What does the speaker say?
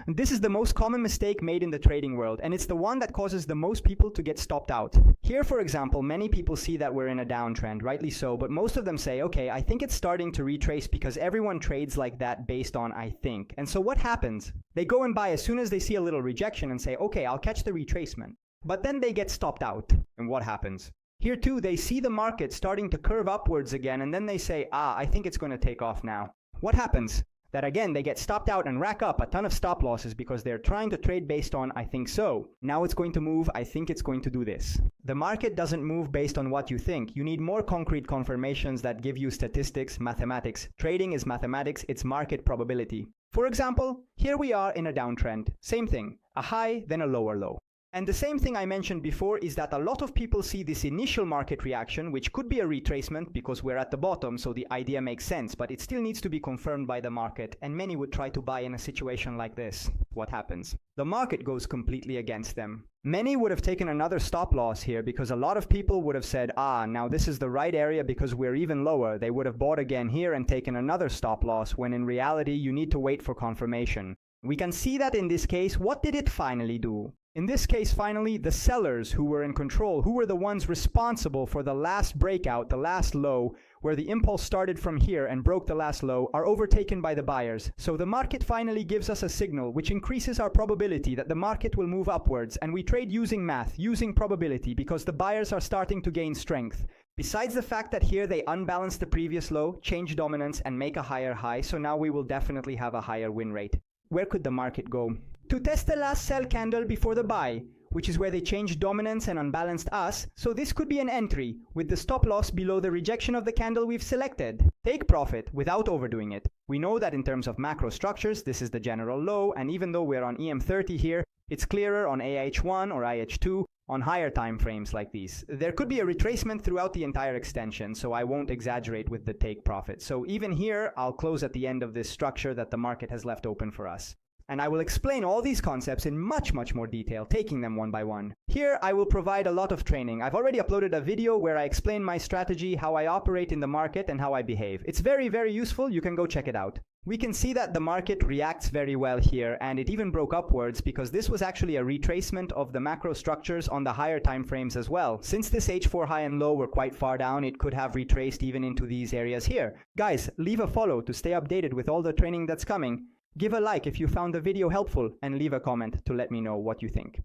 This is the most common mistake made in the trading world, and it's the one that causes the most people to get stopped out. Here, for example, many people see that we're in a downtrend, rightly so, but most of them say, okay, I think it's starting to retrace because everyone trades like that based on I think. And so what happens? They go and buy as soon as they see a little rejection and say, okay, I'll catch the retracement. But then they get stopped out. And what happens? Here too, they see the market starting to curve upwards again, and then they say, I think it's going to take off now. What happens? That again, they get stopped out and rack up a ton of stop losses because they're trying to trade based on I think so. Now it's going to move, I think it's going to do this. The market doesn't move based on what you think. You need more concrete confirmations that give you statistics, mathematics. Trading is mathematics, it's market probability. For example, here we are in a downtrend. Same thing, a high, then a lower low. And the same thing I mentioned before is that a lot of people see this initial market reaction, which could be a retracement because we're at the bottom, so the idea makes sense, but it still needs to be confirmed by the market, and many would try to buy in a situation like this. What happens? The market goes completely against them. Many would have taken another stop loss here because a lot of people would have said, now this is the right area because we're even lower. They would have bought again here and taken another stop loss, when in reality you need to wait for confirmation. We can see that in this case, what did it finally do? In this case, finally, the sellers who were in control, who were the ones responsible for the last breakout, the last low, where the impulse started from here and broke the last low, are overtaken by the buyers. So the market finally gives us a signal which increases our probability that the market will move upwards, and we trade using math, using probability, because the buyers are starting to gain strength. Besides the fact that here they unbalance the previous low, change dominance, and make a higher high, so now we will definitely have a higher win rate. Where could the market go? To test the last sell candle before the buy, which is where they changed dominance and unbalanced us, so this could be an entry, with the stop loss below the rejection of the candle we've selected. Take profit without overdoing it. We know that in terms of macro structures, this is the general low, and even though we're on EM30 here, it's clearer on AH1 or IH2, on higher time frames like these. There could be a retracement throughout the entire extension, so I won't exaggerate with the take profit. So even here, I'll close at the end of this structure that the market has left open for us. And I will explain all these concepts in much more detail, taking them one by one. Here, I will provide a lot of training. I've already uploaded a video where I explain my strategy, how I operate in the market, and how I behave. It's very useful. You can go check it out. We can see that the market reacts very well here, and it even broke upwards because this was actually a retracement of the macro structures on the higher time frames as well. Since this H4 high and low were quite far down, it could have retraced even into these areas here. Guys, leave a follow to stay updated with all the training that's coming. Give a like if you found the video helpful, and leave a comment to let me know what you think.